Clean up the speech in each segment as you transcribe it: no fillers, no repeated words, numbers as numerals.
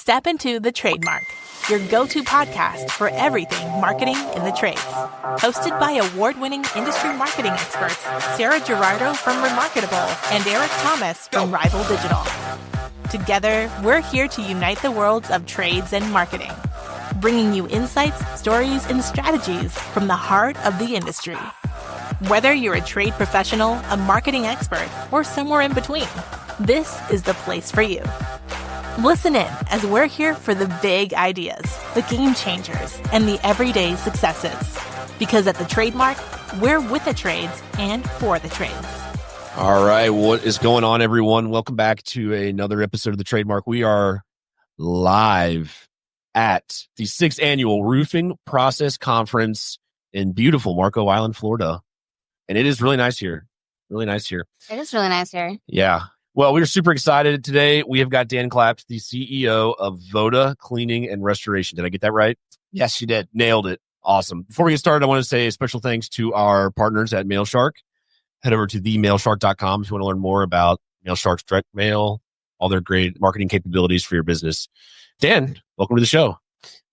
Step into the TradeMarke, your go-to podcast for everything marketing in the trades. Hosted by award-winning industry marketing experts Sarah Ghirardo from remarkable and Eric Thomas from Rival Digital. Together, we're here to unite the worlds of trades and marketing, bringing you insights, stories, and strategies from the heart of the industry. Whether you're a trade professional, a marketing expert, or somewhere in between, this is the place for you. Listen in as we're here for the big ideas, the game changers, and the everyday successes. Because at the TradeMarke, we're with the trades and for the trades. All right, what is going on, everyone? Welcome back to another episode of the TradeMarke. We are live at the 6th Annual Roofing Process Conference in beautiful Marco Island, Florida. And it is really nice here. Really nice here. It is really nice here. Yeah. Well, we're super excited today. We have got Dan Claps, the CEO of Voda Cleaning and Restoration. Did I get that right? Yes, you did. Nailed it. Awesome. Before we get started, I want to say a special thanks to our partners at MailShark. Head over to themailshark.com if you want to learn more about MailShark's direct mail, all their great marketing capabilities for your business. Dan, welcome to the show.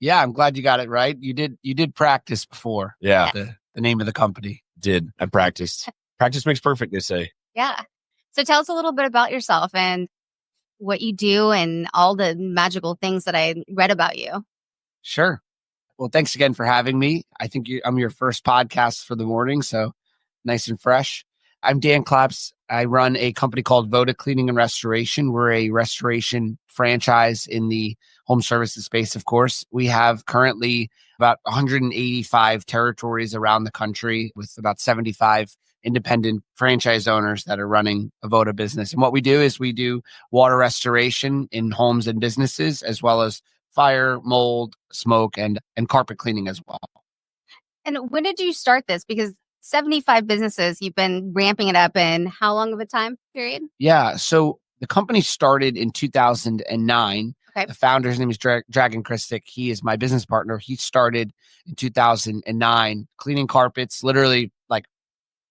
Yeah, I'm glad you got it right. You did practice before. Yeah. The name of the company. I practiced. Practice makes perfect, they say. Yeah. So tell us a little bit about yourself and what you do and all the magical things that I read about you. Sure. Well, thanks again for having me. I think I'm your first podcast for the morning, so nice and fresh. I'm Dan Claps. I run a company called Voda Cleaning and Restoration. We're a restoration franchise in the home services space, of course. We have currently about 185 territories around the country with about 75 independent franchise owners that are running a Voda business. And what we do is we do water restoration in homes and businesses, as well as fire, mold, smoke, and carpet cleaning as well. And when did you start this? Because 75 businesses, you've been ramping it up in how long of a time period? Yeah. So the company started in 2009. Okay. The founder's name is Dragon Christic. He is my business partner. He started in 2009 cleaning carpets, literally like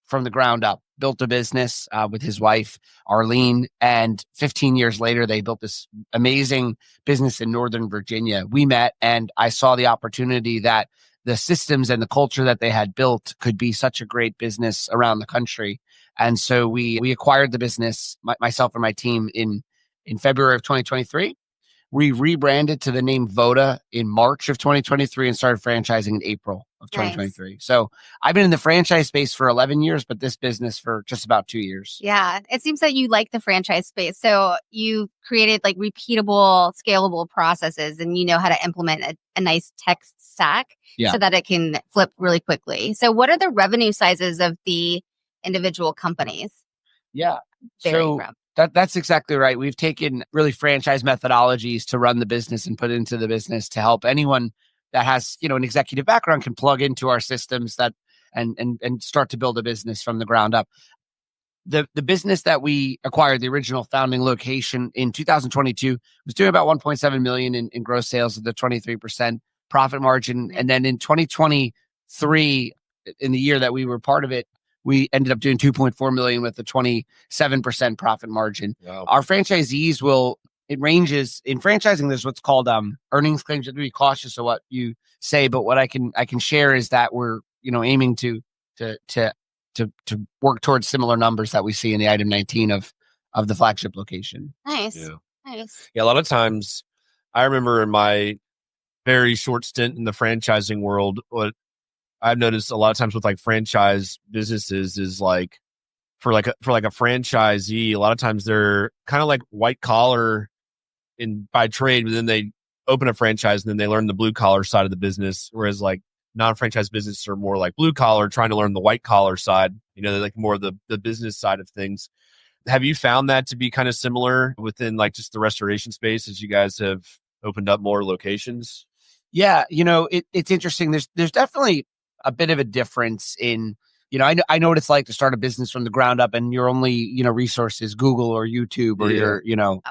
from the ground up, built a business with his wife, Arlene. And 15 years later, they built this amazing business in Northern Virginia. We met and I saw the opportunity that the systems and the culture that they had built could be such a great business around the country. And so we acquired the business, myself and my team in February of 2023. We rebranded to the name Voda in March of 2023 and started franchising in April of 2023. Nice. So I've been in the franchise space for 11 years, but this business for just about 2 years. Yeah. It seems that you like the franchise space. So you created like repeatable, scalable processes and you know how to implement a nice tech stack so that it can flip really quickly. So what are the revenue sizes of the individual companies? Yeah. That's exactly right. We've taken really franchise methodologies to run the business and put into the business to help anyone that has, an executive background can plug into our systems that and start to build a business from the ground up. The business that we acquired, the original founding location in 2022, was doing about 1.7 million in gross sales with a 23% profit margin. And then in 2023, in the year that we were part of it, we ended up doing 2.4 million with a 27% profit margin. Wow. Our franchisees it ranges in franchising. There's what's called earnings claims. You have to be cautious of what you say, but what I can share is that we're aiming to work towards similar numbers that we see in the item 19 of the flagship location. Nice. Yeah. Nice. Yeah, a lot of times I remember in my very short stint in the franchising world, what I've noticed a lot of times with like franchise businesses is like for a franchisee, a lot of times they're kind of like white collar by trade, but then they open a franchise and then they learn the blue collar side of the business. Whereas like non-franchise businesses are more like blue collar, trying to learn the white collar side. They're like more of the business side of things. Have you found that to be kind of similar within like just the restoration space as you guys have opened up more locations? Yeah, it's interesting. There's definitely a bit of a difference in, I know what it's like to start a business from the ground up and your only, resource is Google or YouTube or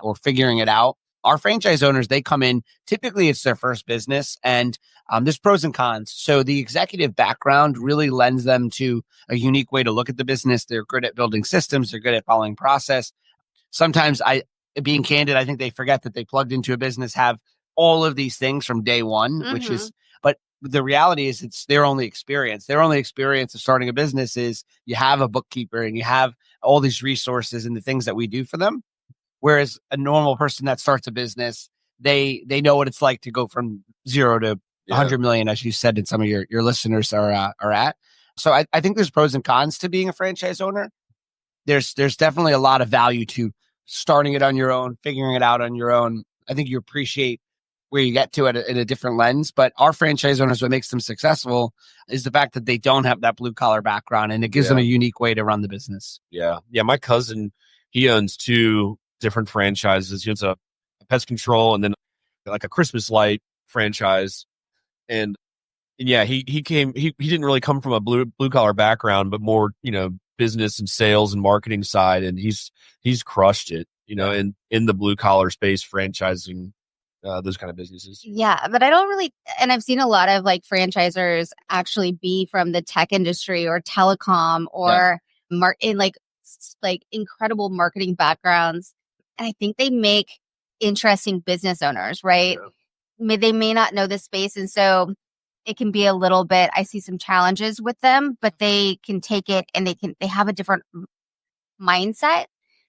or figuring it out. Our franchise owners, they come in, typically it's their first business and there's pros and cons. So the executive background really lends them to a unique way to look at the business. They're good at building systems. They're good at following process. Sometimes being candid, I think they forget that they plugged into a business, have all of these things from day one, which is, but the reality is it's their only experience. Their only experience of starting a business is you have a bookkeeper and you have all these resources and the things that we do for them. Whereas a normal person that starts a business, they know what it's like to go from 0 to 100 million, as you said, and some of your listeners are at. So I think there's pros and cons to being a franchise owner. There's definitely a lot of value to starting it on your own, figuring it out on your own. I think you appreciate where you get to it in a different lens. But our franchise owners, what makes them successful is the fact that they don't have that blue collar background, and it gives them a unique way to run the business. Yeah. My cousin, he owns 2 different franchises. He owns a pest control and then like a Christmas light franchise. And yeah, he didn't really come from a blue collar background, but more, business and sales and marketing side. And he's crushed it, in the blue collar space, franchising those kind of businesses. Yeah, but I don't really, and I've seen a lot of like franchisors actually be from the tech industry or telecom or in like incredible marketing backgrounds. And I think they make interesting business owners, right? Yeah. They may not know the space. And so it can be a little bit, I see some challenges with them, but they can take it and they have a different mindset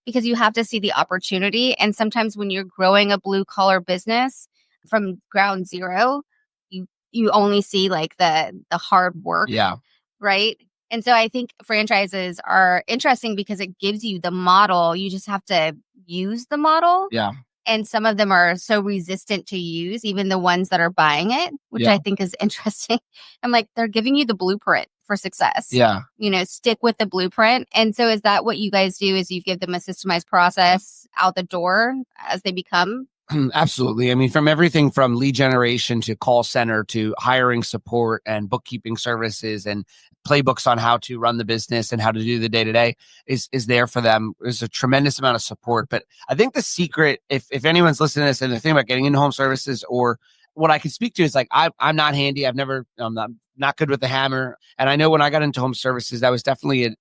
because you have to see the opportunity. And sometimes when you're growing a blue collar business from ground zero, you only see like the hard work. Yeah. Right. And so I think franchises are interesting because it gives you the model. You just have to use the model. Yeah. And some of them are so resistant to use, even the ones that are buying it, which I think is interesting. I'm like, they're giving you the blueprint for success. Yeah. Stick with the blueprint. And so is that what you guys do, is you give them a systemized process out the door as they become? Absolutely. I mean, from everything from lead generation to call center to hiring support and bookkeeping services and playbooks on how to run the business and how to do the day-to-day is there for them. There's a tremendous amount of support. But I think the secret, if anyone's listening to this and they're thinking about getting into home services, or what I can speak to is like, I'm not handy. I'm not good with the hammer. And I know when I got into home services, that was definitely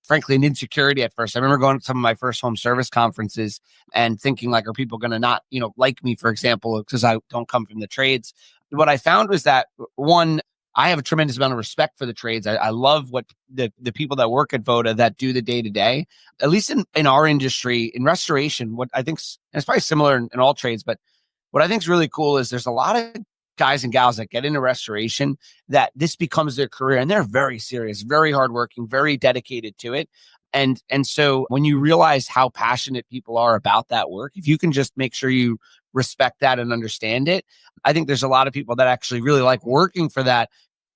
frankly an insecurity at first. I remember going to some of my first home service conferences and thinking like, are people going to not, like me, for example, because I don't come from the trades. What I found was that, one, I have a tremendous amount of respect for the trades. I love what the people that work at Voda that do the day to day, at least in our industry, in restoration. What I think, and it's probably similar in all trades, but what I think is really cool is there's a lot of guys and gals that get into restoration that this becomes their career, and they're very serious, very hardworking, very dedicated to it. And so when you realize how passionate people are about that work, if you can just make sure you respect that and understand it, I think there's a lot of people that actually really like working for that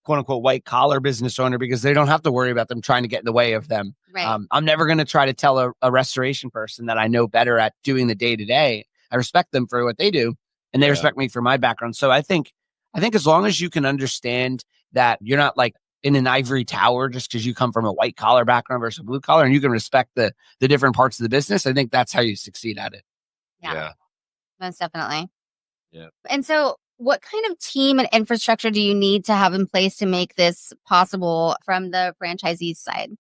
quote unquote white collar business owner because they don't have to worry about them trying to get in the way of them. Right. I'm never going to try to tell a restoration person that I know better at doing the day to day. I respect them for what they do, and they respect me for my background. So I think as long as you can understand that you're not like in an ivory tower just because you come from a white collar background versus a blue collar, and you can respect the different parts of the business, I think that's how you succeed at it. Yeah. Most definitely. Yeah. And so what kind of team and infrastructure do you need to have in place to make this possible from the franchisee's side?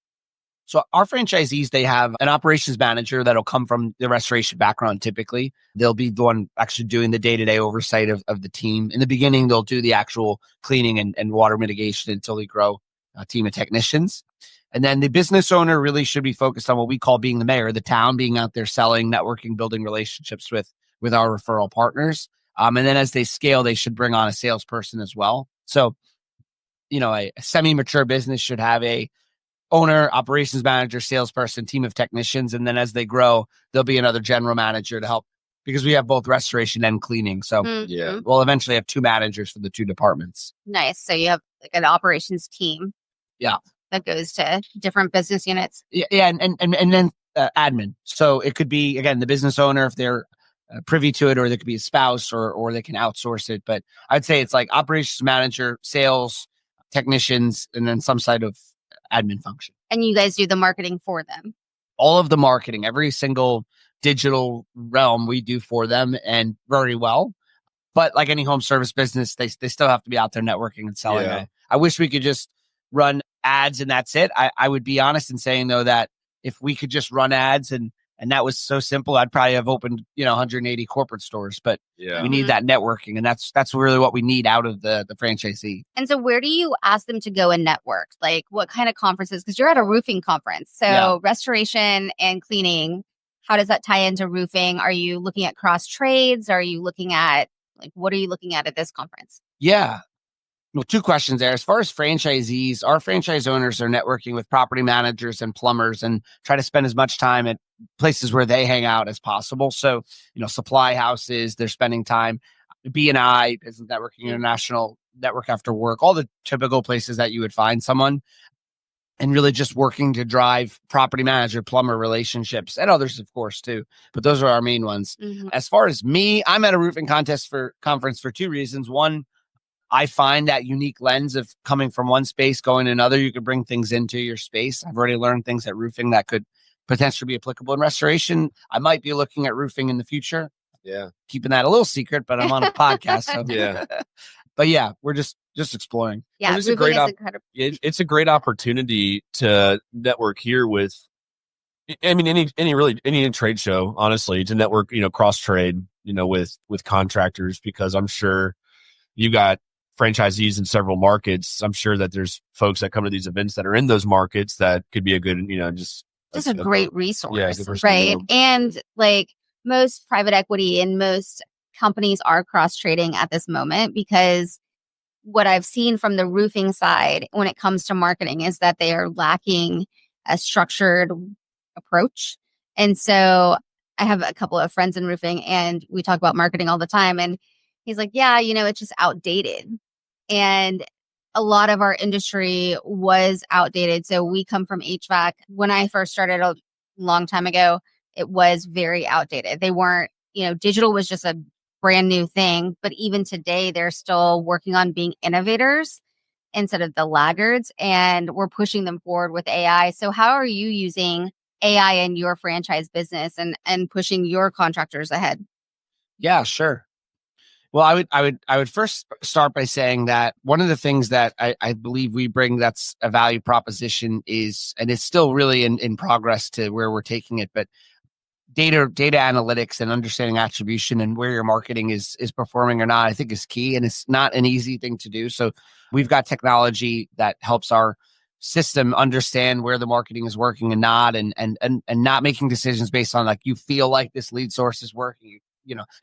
So our franchisees, they have an operations manager that'll come from the restoration background. Typically, they'll be the one actually doing the day-to-day oversight of the team. In the beginning, they'll do the actual cleaning and water mitigation until they grow a team of technicians. And then the business owner really should be focused on what we call being the mayor of the town, being out there selling, networking, building relationships with our referral partners. And then as they scale, they should bring on a salesperson as well. So, a semi-mature business should have a owner, operations manager, salesperson, team of technicians. And then as they grow, there'll be another general manager to help, because we have both restoration and cleaning. So we'll eventually have 2 managers for the 2 departments. Nice. So you have like an operations team. Yeah. That goes to different business units. Yeah. And then admin. So it could be, again, the business owner, if they're privy to it, or they could be a spouse, or they can outsource it. But I'd say it's like operations manager, sales, technicians, and then some side of admin function. And you guys do the marketing for them? All of the marketing, every single digital realm we do for them, and very well. But like any home service business, they still have to be out there networking and selling. Yeah. I wish we could just run ads and that's it. I would be honest in saying, though, that if we could just run ads and And that was so simple. I'd probably have opened, 180 corporate stores, but we need that networking. And that's really what we need out of the franchisee. And so where do you ask them to go and network? Like what kind of conferences? Because you're at a roofing conference. So restoration and cleaning, how does that tie into roofing? Are you looking at cross trades? Are you looking at what are you looking at this conference? Yeah. Well, two questions there. As far as franchisees, our franchise owners are networking with property managers and plumbers and try to spend as much time at places where they hang out as possible. So, supply houses, they're spending time. B&I, Business Networking International, Network After Work, all the typical places that you would find someone, and really just working to drive property manager, plumber relationships, and others, of course, too. But those are our main ones. As far as me, I'm at a roofing conference for two reasons. One, I find that unique lens of coming from one space, going to another. You could bring things into your space. I've already learned things at roofing that could potentially be applicable in restoration. I might be looking at roofing in the future. Yeah. Keeping that a little secret, but I'm on a podcast. So. Yeah. But yeah, we're just exploring. Yeah. Well, it's a great opportunity to network here with, any trade show, honestly, to network, cross trade, with contractors, because I'm sure you got franchisees in several markets. I'm sure that there's folks that come to these events that are in those markets that could be a good, just a great resource, yeah, right? And most private equity and most companies are cross trading at this moment, because what I've seen from the roofing side when it comes to marketing is that they are lacking a structured approach. And so I have a couple of friends in roofing and we talk about marketing all the time. And he's like, yeah, it's just outdated. And a lot of our industry was outdated. So we come from HVAC. When I first started a long time ago, it was very outdated. They weren't, digital was just a brand new thing. But even today, they're still working on being innovators instead of the laggards. And we're pushing them forward with AI. So how are you using AI in your franchise business and pushing your contractors ahead? Yeah, sure. Well, I would first start by saying that one of the things that I believe we bring that's a value proposition is, and it's still really in progress to where we're taking it, but data analytics and understanding attribution and where your marketing is performing or not, I think is key. And it's not an easy thing to do. So we've got technology that helps our system understand where the marketing is working and not, and not making decisions based on you feel like this lead source is working.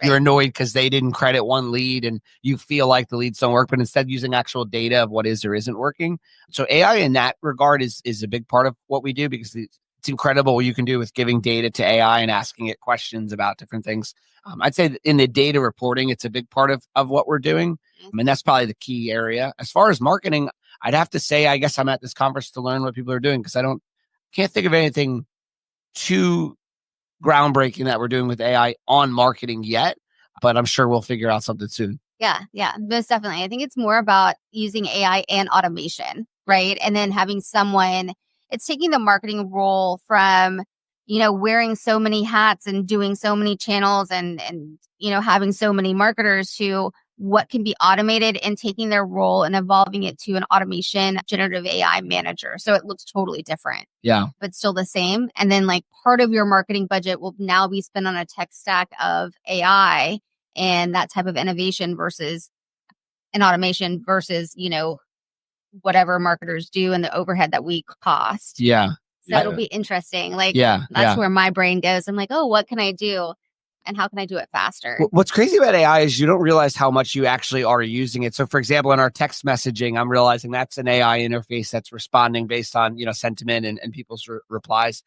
You're annoyed because they didn't credit one lead and you feel like the leads don't work, but instead using actual data of what is or isn't working. So AI in that regard is a big part of what we do, because it's incredible what you can do with giving data to AI and asking it questions about different things. I'd say in the data reporting, it's a big part of what we're doing. And that's probably the key area. As far as marketing, I'd have to say, I guess I'm at this conference to learn what people are doing, because can't think of anything too groundbreaking that we're doing with AI on marketing yet, but I'm sure we'll figure out something soon. Yeah, most definitely. I think it's more about using AI and automation, right? And then having someone, it's taking the marketing role from, wearing so many hats and doing so many channels and having so many marketers, to what can be automated and taking their role and evolving it to an automation generative AI manager. So it looks totally different. Yeah. But still the same. And then part of your marketing budget will now be spent on a tech stack of AI and that type of innovation versus an automation versus, whatever marketers do and the overhead that we cost. Yeah. So it'll be interesting. That's where my brain goes. I'm like, oh, what can I do? And how can I do it faster? What's crazy about AI is you don't realize how much you actually are using it. So, for example, in our text messaging, I'm realizing that's an AI interface that's responding based on, sentiment and people's replies.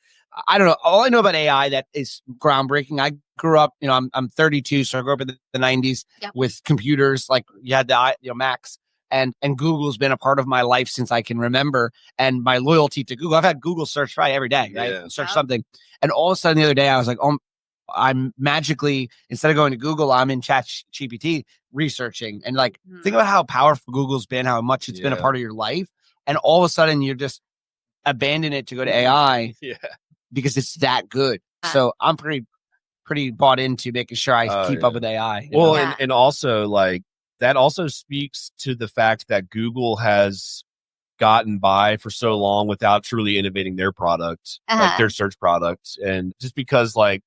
I don't know. All I know about AI that is groundbreaking. I grew up, I'm 32, so I grew up in the 90s with computers. You had the Macs, and Google's been a part of my life since I can remember. And my loyalty to Google, I've had Google search probably every day, right? Yeah. Search something, and all of a sudden the other day I was like, oh. I'm magically, instead of going to Google, I'm in ChatGPT researching and think about how powerful Google's been, how much it's been a part of your life. And all of a sudden you're just abandon it to go to AI because it's that good. So I'm pretty bought into making sure I keep up with AI. Well, and also that also speaks to the fact that Google has gotten by for so long without truly innovating their product, like their search product. And just because like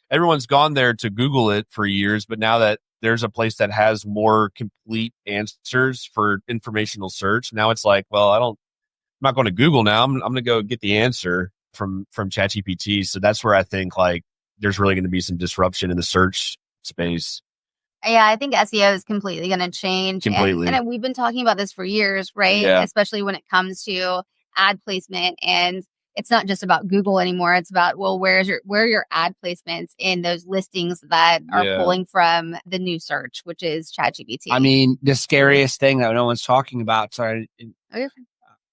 everyone's gone there to Google it for years, but now that there's a place that has more complete answers for informational search, now it's like, well, I'm not going to Google now. I'm going to go get the answer from ChatGPT. So that's where I think like there's really going to be some disruption in the search space. Yeah, I think SEO is completely going to change. Completely. And we've been talking about this for years, right? Yeah. Especially when it comes to ad placement. And it's not just about Google anymore. It's about, well, where are your ad placements in those listings that are pulling from the new search, which is ChatGPT. I mean, the scariest thing that no one's talking about. Sorry.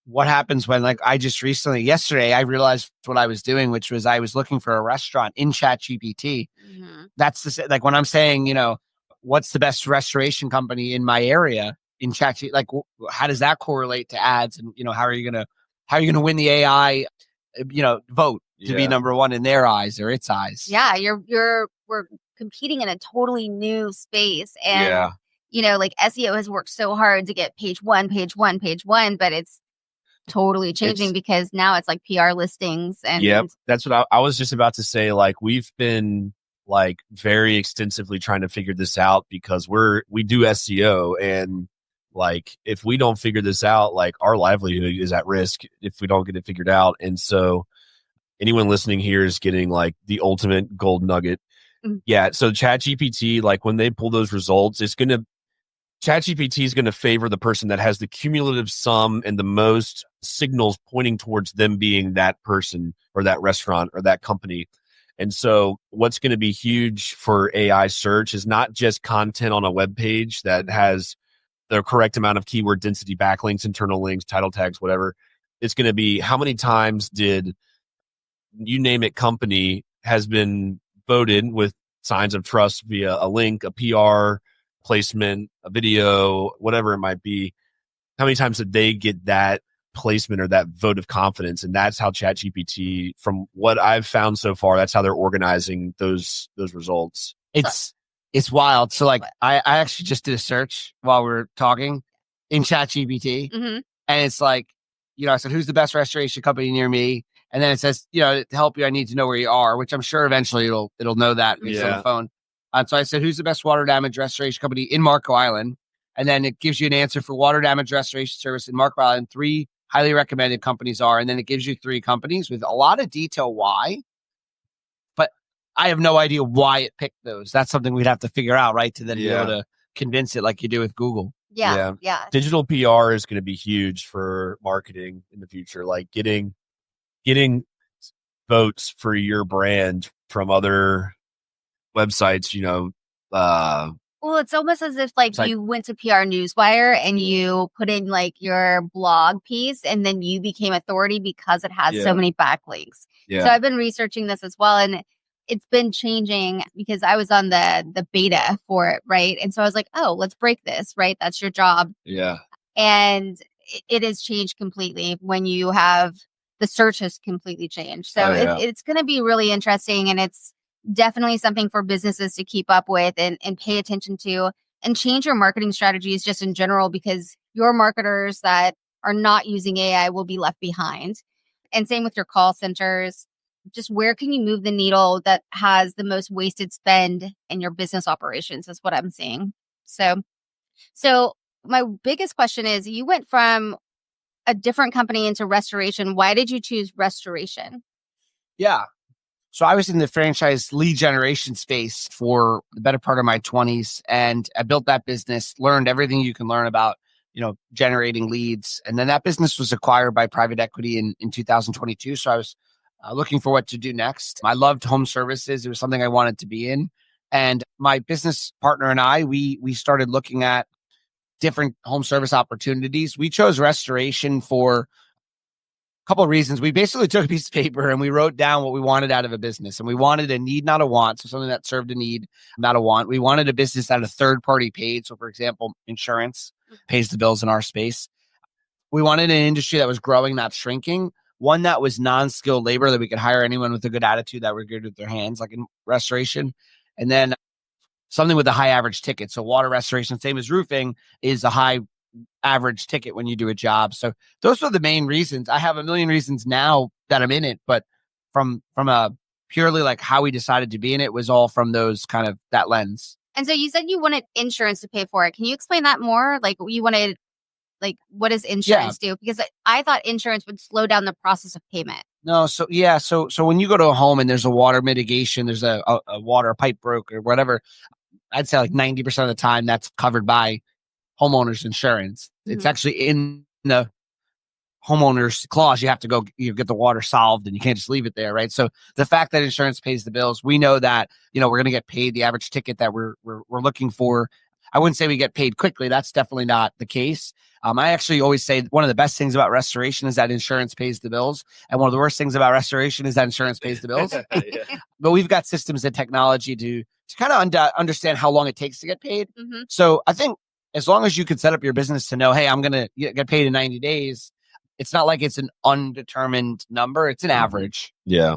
What happens when, like, I just recently, yesterday, I realized what I was doing, which was I was looking for a restaurant in ChatGPT. Mm-hmm. That's like when I'm saying, what's the best restoration company in my area in ChatGPT? Like, how does that correlate to ads? And how are you gonna win the AI, vote to be number one in their eyes or its eyes? Yeah, we're competing in a totally new space, and like SEO has worked so hard to get page one, but it's totally changing because now it's like PR listings. And that's what I was just about to say. Like we've been like very extensively trying to figure this out because we do SEO, and like if we don't figure this out, like our livelihood is at risk if we don't get it figured out. And so anyone listening here is getting like the ultimate gold nugget. Mm-hmm. Yeah. So ChatGPT, like when they pull those results, ChatGPT is going to favor the person that has the cumulative sum and the most signals pointing towards them being that person or that restaurant or that company. And so what's going to be huge for AI search is not just content on a web page that has the correct amount of keyword density, backlinks, internal links, title tags, whatever. It's going to be how many times did you name it company has been voted with signs of trust via a link, a PR placement, a video, whatever it might be. How many times did they get that placement or that vote of confidence? And that's how ChatGPT, from what I've found so far, that's how they're organizing those results. It's wild. So like I actually just did a search while we were talking in ChatGPT, and it's like, I said, who's the best restoration company near me? And then it says, to help you, I need to know where you are, which I'm sure eventually it'll know that based on the phone. So I said, who's the best water damage restoration company in Marco Island? And then it gives you an answer for water damage restoration service in Marco Island. 3 highly recommended companies are, and then it gives you 3 companies with a lot of detail why. But I have no idea why it picked those. That's something we'd have to figure out, right? To then be able to convince it like you do with Google. Yeah. Digital PR is going to be huge for marketing in the future. Like getting votes for your brand from other websites, well, it's almost as if like you went to PR Newswire and you put in like your blog piece and then you became authority because it has so many backlinks. So I've been researching this as well, and it's been changing because I was on the beta for it, right? And so I was like, oh, let's break this, right? That's your job. Yeah. And it has changed completely when you have the search has completely changed. So it's going to be really interesting, and it's definitely something for businesses to keep up with and pay attention to, and change your marketing strategies just in general, because your marketers that are not using AI will be left behind. And same with your call centers. Just where can you move the needle that has the most wasted spend in your business operations is what I'm seeing. So my biggest question is, you went from a different company into restoration. Why did you choose restoration? Yeah. So I was in the franchise lead generation space for the better part of my 20s, and I built that business, learned everything you can learn about, generating leads. And then that business was acquired by private equity in 2022. So I was looking for what to do next. I loved home services. It was something I wanted to be in. And my business partner and I, we started looking at different home service opportunities. We chose restoration for couple of reasons. We basically took a piece of paper and we wrote down what we wanted out of a business, and we wanted a need, not a want. So something that served a need, not a want. We wanted a business that a third party paid. So for example, insurance pays the bills in our space. We wanted an industry that was growing, not shrinking. One that was non-skilled labor, that we could hire anyone with a good attitude that were good with their hands, like in restoration. And then something with a high average ticket. So water restoration, same as roofing, is a high average ticket when you do a job. So those are the main reasons. I have a million reasons now that I'm in it, but from a purely like how we decided to be in it was all from those kind of that lens. And so you said you wanted insurance to pay for it. Can you explain that more? Like you wanted, like, what does insurance do? Because I thought insurance would slow down the process of payment. No, so when you go to a home and there's a water mitigation, there's a water pipe broke or whatever, I'd say like 90% of the time that's covered by homeowner's insurance. It's actually in the homeowner's clause. You have to go, get the water solved and you can't just leave it there, right? So the fact that insurance pays the bills, we know that, we're going to get paid the average ticket that we're looking for. I wouldn't say we get paid quickly. That's definitely not the case. I actually always say one of the best things about restoration is that insurance pays the bills. And one of the worst things about restoration is that insurance pays the bills. But we've got systems and technology to kind of understand how long it takes to get paid. So I think as long as you can set up your business to know, hey, I'm going to get paid in 90 days, it's not like it's an undetermined number. It's an average. Yeah.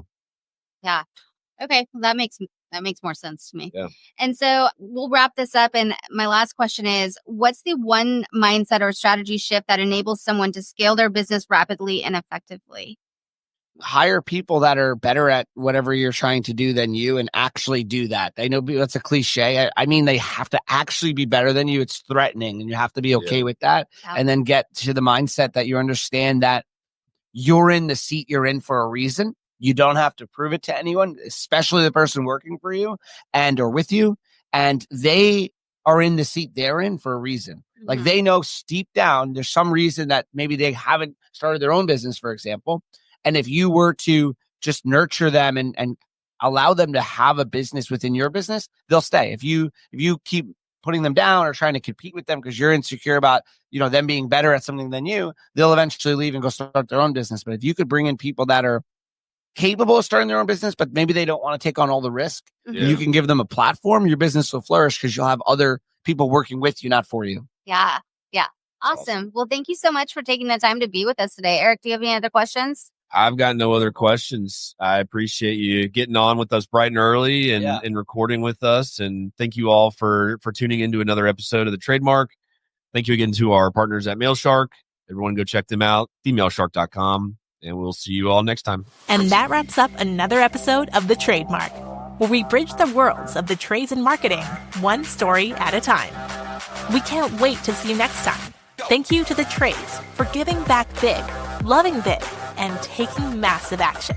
Yeah. Okay. Well, that makes more sense to me. Yeah. And so we'll wrap this up. And my last question is, what's the one mindset or strategy shift that enables someone to scale their business rapidly and effectively? Hire people that are better at whatever you're trying to do than you and actually do that. I know that's a cliche. I mean, they have to actually be better than you. It's threatening and you have to be okay with that. Yeah. And then get to the mindset that you understand that you're in the seat you're in for a reason. You don't have to prove it to anyone, especially the person working for you or with you. And they are in the seat they're in for a reason. Like they know deep down, there's some reason that maybe they haven't started their own business, for example. And if you were to just nurture them and allow them to have a business within your business, they'll stay. If you keep putting them down or trying to compete with them because you're insecure about, them being better at something than you, they'll eventually leave and go start their own business. But if you could bring in people that are capable of starting their own business, but maybe they don't want to take on all the risk, you can give them a platform, your business will flourish because you'll have other people working with you, not for you. Yeah. Yeah. Awesome. Well, thank you so much for taking the time to be with us today. Eric, do you have any other questions? I've got no other questions. I appreciate you getting on with us bright and early and recording with us. And thank you all for tuning into another episode of the TradeMarke. Thank you again to our partners at MailShark. Everyone go check them out, themailshark.com. And we'll see you all next time. And that wraps up another episode of The TradeMarke, where we bridge the worlds of the trades and marketing, one story at a time. We can't wait to see you next time. Thank you to the trades for giving back big, loving big, and taking massive action.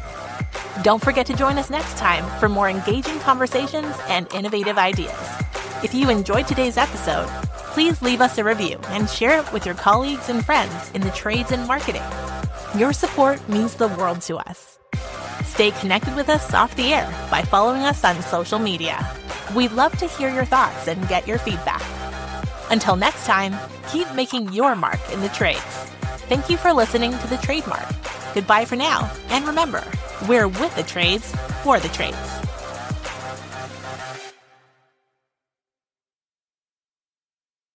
Don't forget to join us next time for more engaging conversations and innovative ideas. If you enjoyed today's episode, please leave us a review and share it with your colleagues and friends in the trades and marketing. Your support means the world to us. Stay connected with us off the air by following us on social media. We'd love to hear your thoughts and get your feedback. Until next time, keep making your mark in the trades. Thank you for listening to The TradeMarke. Goodbye for now, and remember, we're with the trades for the trades.